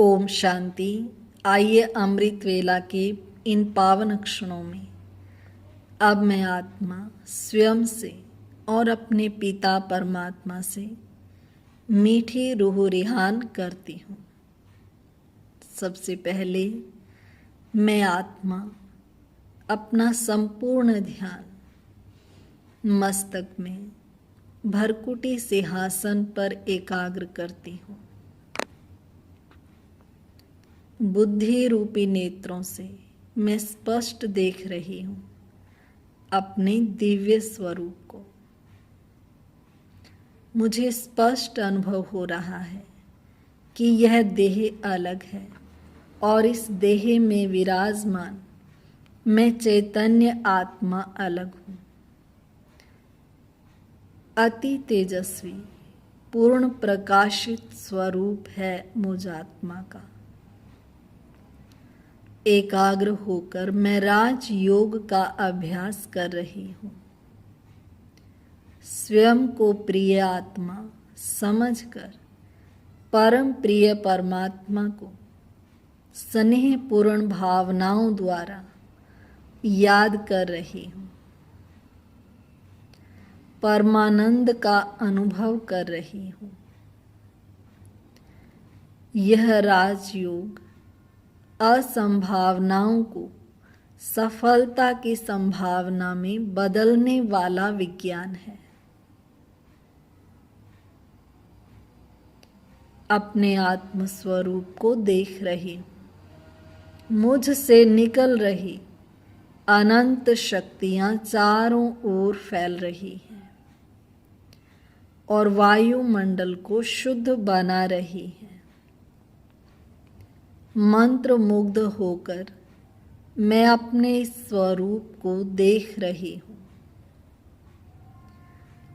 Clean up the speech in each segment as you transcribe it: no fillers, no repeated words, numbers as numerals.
ओम शांति। आइए अमृत वेला के इन पावन क्षणों में अब मैं आत्मा स्वयं से और अपने पिता परमात्मा से मीठी रूह रिहान करती हूँ। सबसे पहले मैं आत्मा अपना संपूर्ण ध्यान मस्तक में भरकुटी सिंहासन पर एकाग्र करती हूँ। बुद्धि रूपी नेत्रों से मैं स्पष्ट देख रही हूँ अपने दिव्य स्वरूप को। मुझे स्पष्ट अनुभव हो रहा है कि यह देह अलग है और इस देह में विराजमान मैं चैतन्य आत्मा अलग हूँ। अति तेजस्वी पूर्ण प्रकाशित स्वरूप है मुझ आत्मा का। एकाग्र होकर मैं राजयोग का अभ्यास कर रही हूँ। स्वयं को प्रिय आत्मा समझकर परम प्रिय परमात्मा को स्नेहपूर्ण भावनाओं द्वारा याद कर रही हूँ। परमानंद का अनुभव कर रही हूँ। यह राजयोग असंभावनाओं को सफलता की संभावना में बदलने वाला विज्ञान है। अपने आत्म स्वरूप को देख रही हूँ। मुझसे निकल रही अनंत शक्तियां चारों ओर फैल रही हैं और वायुमंडल को शुद्ध बना रही हैं। मंत्र मुग्ध होकर मैं अपने स्वरूप को देख रही हूँ।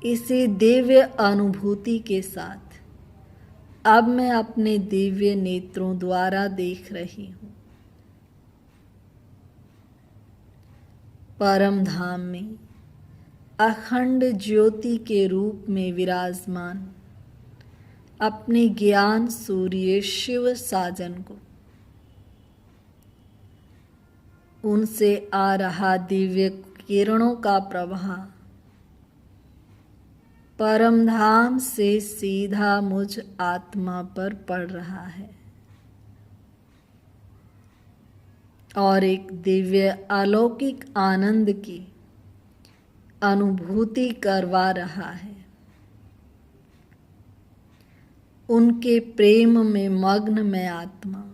इसी दिव्य अनुभूति के साथ अब मैं अपने दिव्य नेत्रों द्वारा देख रही हूँ। परम धाम में अखंड ज्योति के रूप में विराजमान अपने ज्ञान सूर्य शिव साजन को उनसे आ रहा दिव्य किरणों का प्रवाह परम धाम से सीधा मुझ आत्मा पर पड़ रहा है और एक दिव्य अलौकिक आनंद की अनुभूति करवा रहा है। उनके प्रेम में मग्न मैं आत्मा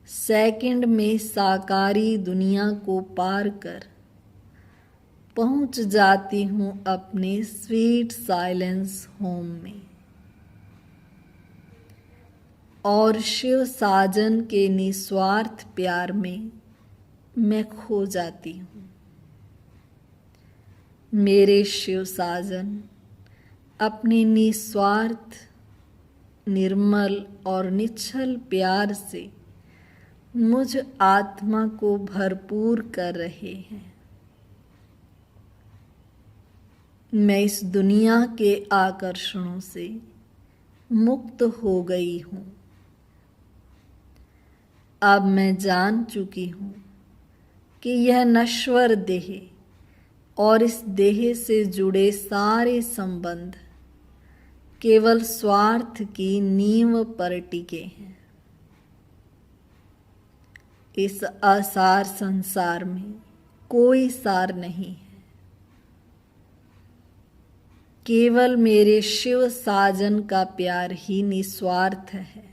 सेकंड में साकारी दुनिया को पार कर पहुंच जाती हूँ अपने स्वीट साइलेंस होम में और शिव साजन के निस्वार्थ प्यार में मैं खो जाती हूँ। मेरे शिव साजन अपने निस्वार्थ निर्मल और निश्चल प्यार से मुझ आत्मा को भरपूर कर रहे हैं। मैं इस दुनिया के आकर्षणों से मुक्त हो गई हूँ। अब मैं जान चुकी हूँ कि यह नश्वर देह और इस देह से जुड़े सारे संबंध केवल स्वार्थ की नींव पर टिके हैं। इस असार संसार में कोई सार नहीं है। केवल मेरे शिव साजन का प्यार ही निस्वार्थ है।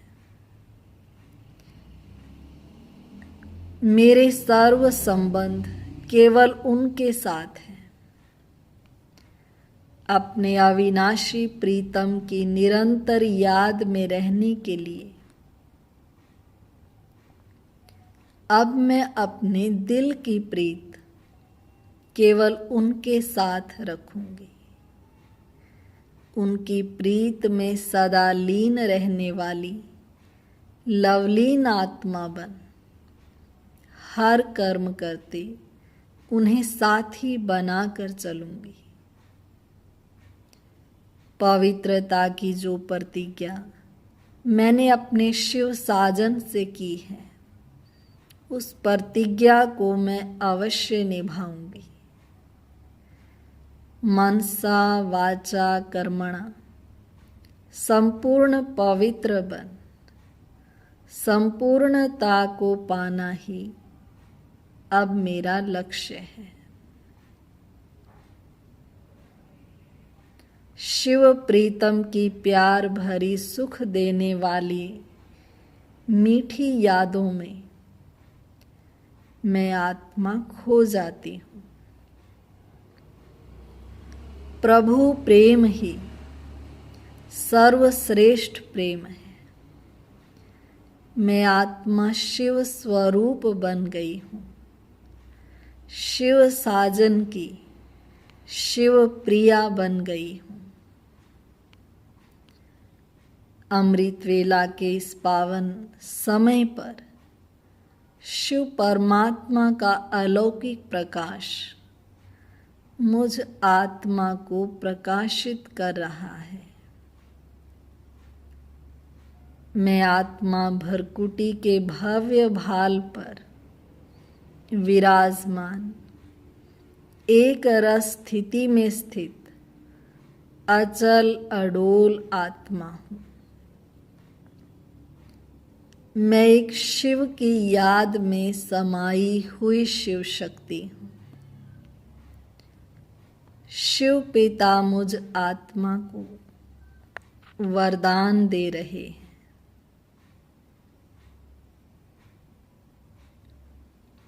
मेरे सर्व संबंध केवल उनके साथ हैं। अपने अविनाशी प्रीतम की निरंतर याद में रहने के लिए अब मैं अपने दिल की प्रीत केवल उनके साथ रखूंगी। उनकी प्रीत में सदा लीन रहने वाली लवलीन आत्मा बन हर कर्म करते उन्हें साथी बनाकर चलूंगी। पवित्रता की जो प्रतिज्ञा मैंने अपने शिव साजन से की है, उस प्रतिज्ञा को मैं अवश्य निभाऊंगी। मनसा वाचा कर्मणा संपूर्ण पवित्र बन, संपूर्णता को पाना ही अब मेरा लक्ष्य है। शिव प्रीतम की प्यार भरी सुख देने वाली मीठी यादों में मैं आत्मा खो जाती हूँ। प्रभु प्रेम ही सर्वश्रेष्ठ प्रेम है। मैं आत्मा शिव स्वरूप बन गई हूँ, शिव साजन की शिव प्रिया बन गई हूँ। अमृत वेला के इस पावन समय पर शिव परमात्मा का अलौकिक प्रकाश मुझ आत्मा को प्रकाशित कर रहा है। मैं आत्मा भरकुटी के भव्य भाल पर विराजमान एक रस स्थिति में स्थित अचल अडोल आत्मा हूँ। मैं एक शिव की याद में समाई हुई शिव शक्ति हूँ। शिव पिता मुझ आत्मा को वरदान दे रहे हैं।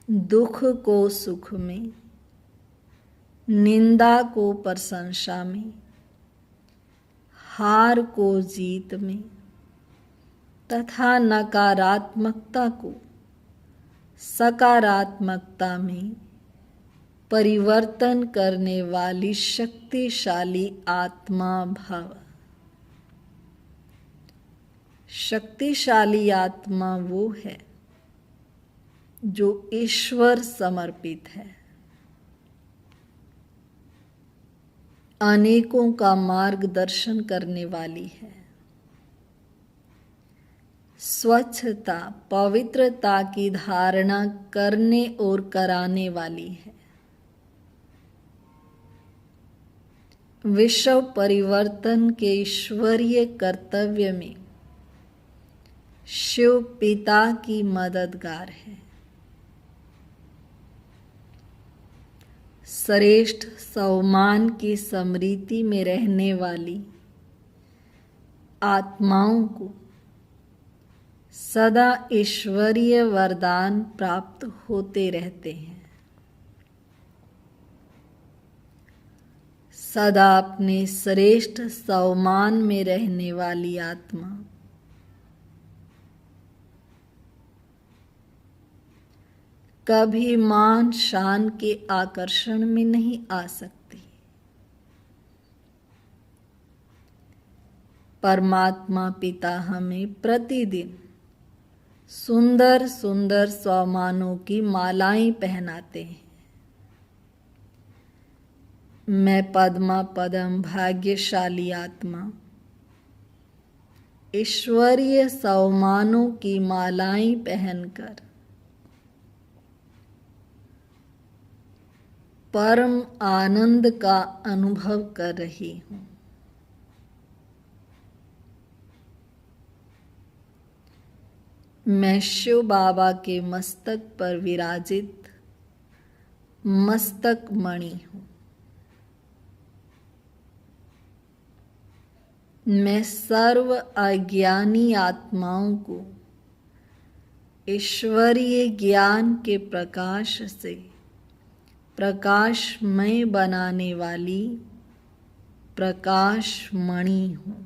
दुख को सुख में, निंदा को प्रशंसा में, हार को जीत में तथा नकारात्मकता को सकारात्मकता में परिवर्तन करने वाली शक्तिशाली आत्मा भव। शक्तिशाली आत्मा वो है जो ईश्वर समर्पित है, अनेकों का मार्गदर्शन करने वाली है, स्वच्छता पवित्रता की धारणा करने और कराने वाली है, विश्व परिवर्तन के ईश्वरीय कर्तव्य में शिव पिता की मददगार है, श्रेष्ठ सम्मान की स्मृति में रहने वाली आत्माओं को सदा ईश्वरीय वरदान प्राप्त होते रहते हैं। सदा अपने श्रेष्ठ सम्मान में रहने वाली आत्मा कभी मान शान के आकर्षण में नहीं आ सकती। परमात्मा पिता हमें प्रतिदिन सुंदर सुंदर सम्मानों की मालाएं पहनाते हैं। मैं पद्मा पदम भाग्यशाली आत्मा ईश्वरीय सम्मानों की मालाएं पहनकर परम आनंद का अनुभव कर रही हूँ। मैं शिव बाबा के मस्तक पर विराजित मस्तक मणि हूँ। मैं सर्व अज्ञानी आत्माओं को ईश्वरीय ज्ञान के प्रकाश से प्रकाशमय बनाने वाली प्रकाश मणि हूँ।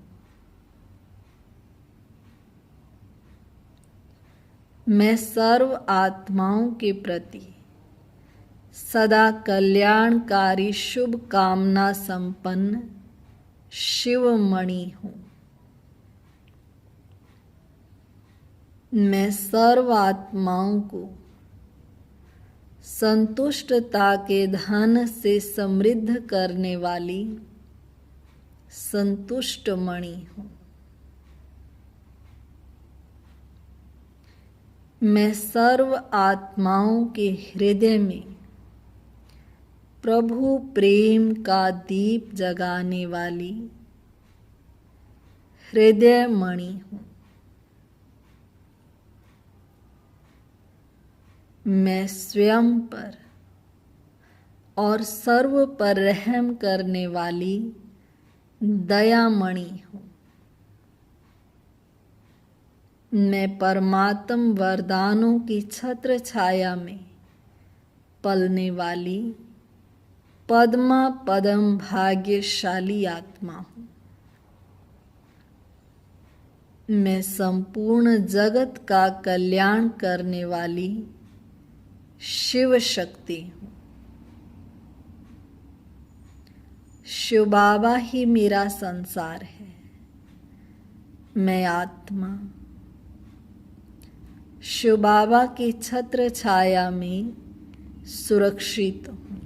मैं सर्व आत्माओं के प्रति सदा कल्याणकारी शुभ कामना संपन्न शिवमणि हूँ। मैं सर्व आत्माओं को संतुष्टता के धन से समृद्ध करने वाली संतुष्ट मणि हूँ। मैं सर्व आत्माओं के हृदय में प्रभु प्रेम का दीप जगाने वाली हृदय मणि हूँ। मैं स्वयं पर और सर्व पर रहम करने वाली दयामणि हूँ। मैं परमात्म वरदानों की छत्र छाया में पलने वाली पद्मा पदम भाग्यशाली आत्मा हूँ। मैं संपूर्ण जगत का कल्याण करने वाली शिव शक्ति हूँ। शिव बाबा ही मेरा संसार है। मैं आत्मा शिव बाबा की छत्र छाया में सुरक्षित हूँ।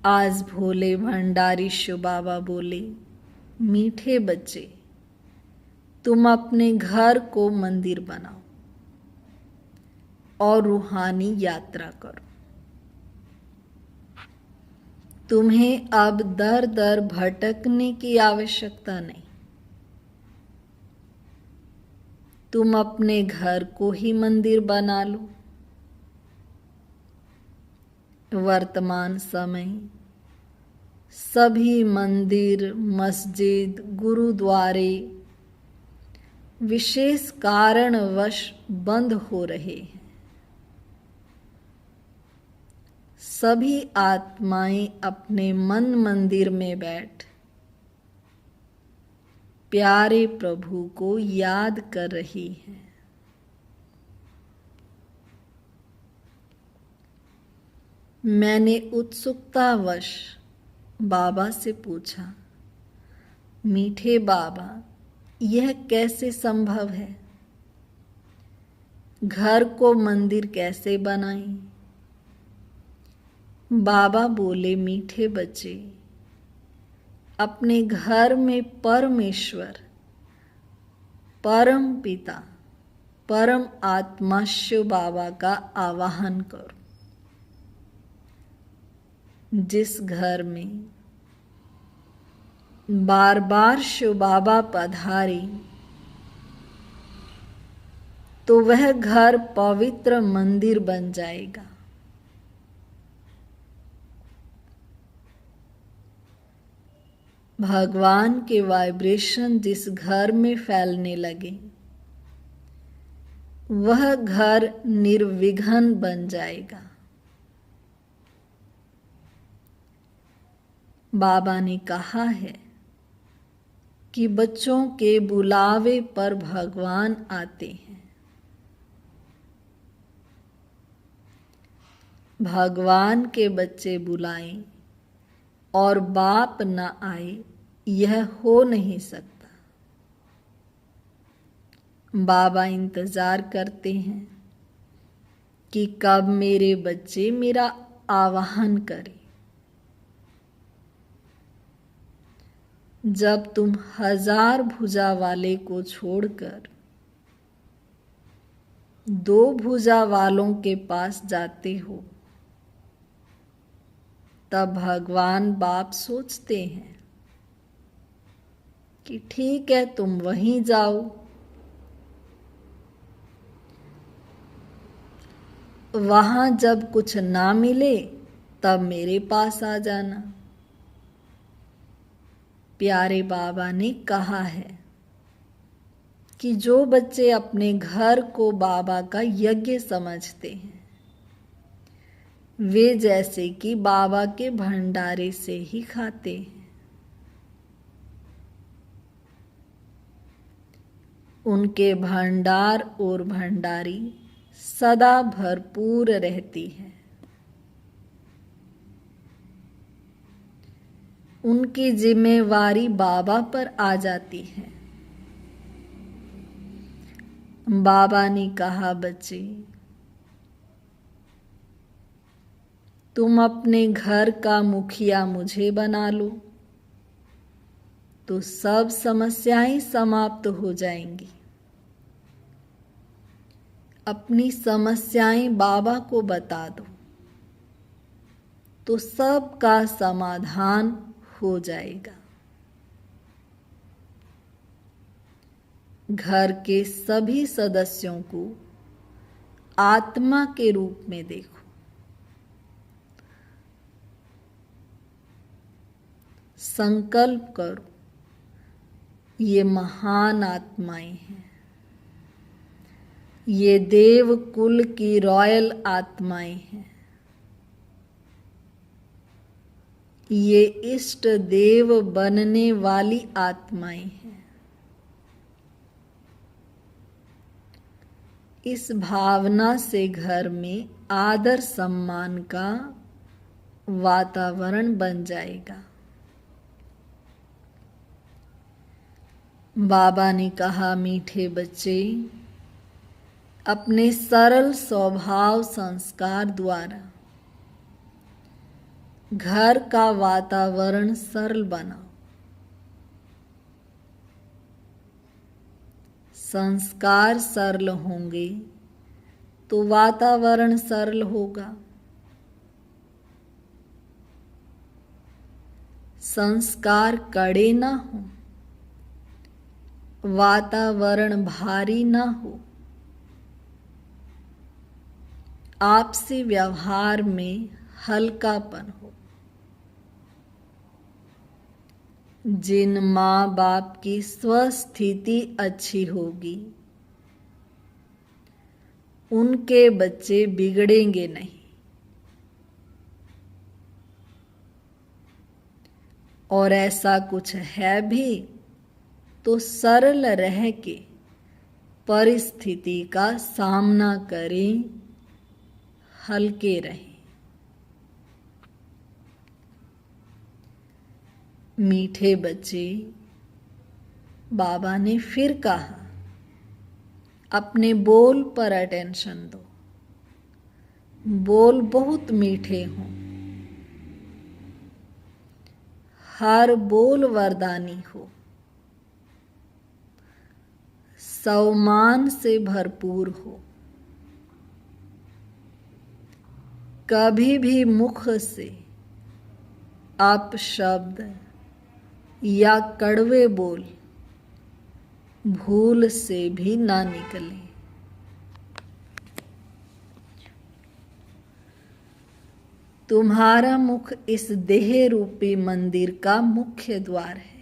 आज भोले भंडारी शिव बाबा बोले, मीठे बच्चे, तुम अपने घर को मंदिर बनाओ और रूहानी यात्रा करो। तुम्हें अब दर दर भटकने की आवश्यकता नहीं। तुम अपने घर को ही मंदिर बना लो। वर्तमान समय सभी मंदिर, मस्जिद, गुरुद्वारे विशेष कारणवश बंद हो रहे हैं। सभी आत्माएं अपने मन मंदिर में बैठ प्यारे प्रभु को याद कर रही हैं। मैंने उत्सुकतावश बाबा से पूछा, मीठे बाबा, यह कैसे संभव है? घर को मंदिर कैसे बनाएं? बाबा बोले, मीठे बच्चे, अपने घर में परमेश्वर, परम पिता, परम आत्मा शिव बाबा का आवाहन करो। जिस घर में बार बार शिव बाबा पधारे तो वह घर पवित्र मंदिर बन जाएगा। भगवान के वाइब्रेशन जिस घर में फैलने लगे वह घर निर्विघ्न बन जाएगा। बाबा ने कहा है कि बच्चों के बुलावे पर भगवान आते हैं। भगवान के बच्चे बुलाएं और बाप न आए, यह हो नहीं सकता। बाबा इंतजार करते हैं कि कब मेरे बच्चे मेरा आवाहन करें। जब तुम 1000 भुजा वाले को छोड़कर 2 भुजा वालों के पास जाते हो तब भगवान बाप सोचते हैं कि ठीक है, तुम वहीं जाओ। वहां जब कुछ ना मिले तब मेरे पास आ जाना। प्यारे बाबा ने कहा है कि जो बच्चे अपने घर को बाबा का यज्ञ समझते हैं वे जैसे कि बाबा के भंडारे से ही खाते हैं। उनके भंडार और भंडारी सदा भरपूर रहती है। उनकी जिम्मेवारी बाबा पर आ जाती है। बाबा ने कहा, बच्चे, तुम अपने घर का मुखिया मुझे बना लो। तो सब समस्याएं समाप्त हो जाएंगी। अपनी समस्याएं बाबा को बता दो तो सब का समाधान हो जाएगा। घर के सभी सदस्यों को आत्मा के रूप में देखो। संकल्प करो, ये महान आत्माएं हैं, ये देव कुल की रॉयल आत्माएं हैं, ये इष्ट देव बनने वाली आत्माएं हैं। इस भावना से घर में आदर सम्मान का वातावरण बन जाएगा। बाबा ने कहा, मीठे बच्चे, अपने सरल स्वभाव संस्कार द्वारा घर का वातावरण सरल बनाओ। संस्कार सरल होंगे तो वातावरण सरल होगा। संस्कार कड़े ना हो, वातावरण भारी ना हो, आपसी व्यवहार में हल्कापन हो। जिन माँ बाप की स्वस्थिति अच्छी होगी उनके बच्चे बिगड़ेंगे नहीं। और ऐसा कुछ है भी तो सरल रह के परिस्थिति का सामना करें, हल्के रहें। मीठे बच्चे, बाबा ने फिर कहा, अपने बोल पर अटेंशन दो। बोल बहुत मीठे हों, हर बोल वरदानी हो, सम्मान से भरपूर हो। कभी भी मुख से अपशब्द या कड़वे बोल भूल से भी ना निकले। तुम्हारा मुख इस देह रूपी मंदिर का मुख्य द्वार है।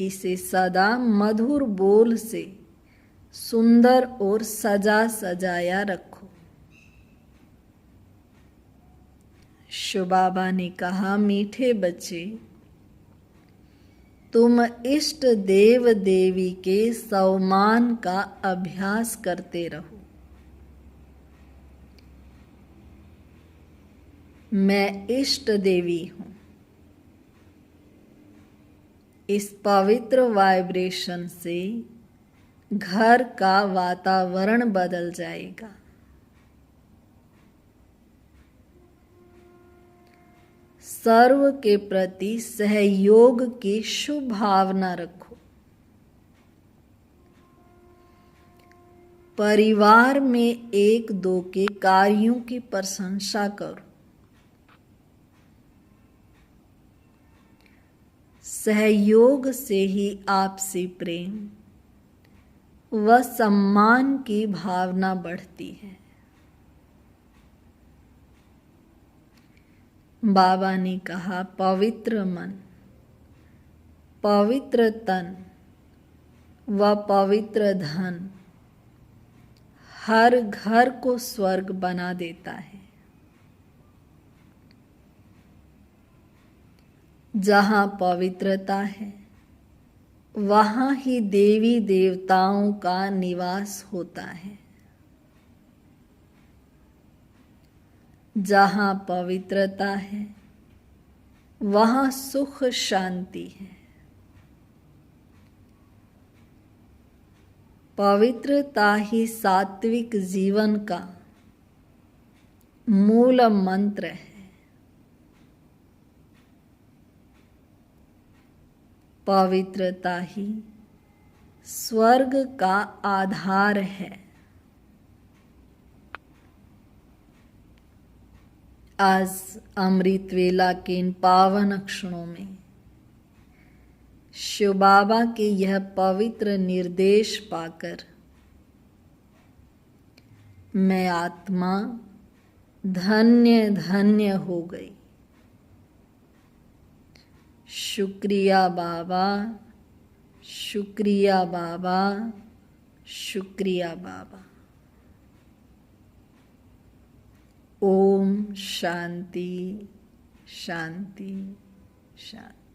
इसे सदा मधुर बोल से सुंदर और सजा सजाया रखो। शिव बाबा ने कहा, मीठे बच्चे, तुम इष्ट देव देवी के सम्मान का अभ्यास करते रहो। मैं इष्ट देवी हूं। इस पवित्र वाइब्रेशन से घर का वातावरण बदल जाएगा। सर्व के प्रति सहयोग की शुभ भावना रखो। परिवार में एक दो के कार्यों की प्रशंसा करो। सहयोग से ही आपसी प्रेम व सम्मान की भावना बढ़ती है। बाबा ने कहा, पवित्र मन, पवित्र तन व पवित्र धन हर घर को स्वर्ग बना देता है। जहाँ पवित्रता है वहाँ ही देवी देवताओं का निवास होता है। जहाँ पवित्रता है वहाँ सुख शांति है। पवित्रता ही सात्विक जीवन का मूल मंत्र है। पवित्रता ही स्वर्ग का आधार है। आज अमृत वेला के इन पावन क्षणों में शिव बाबा के यह पवित्र निर्देश पाकर मैं आत्मा धन्य धन्य हो गई। शुक्रिया बाबा, शुक्रिया बाबा, शुक्रिया बाबा। ओम शांति शांति शांति।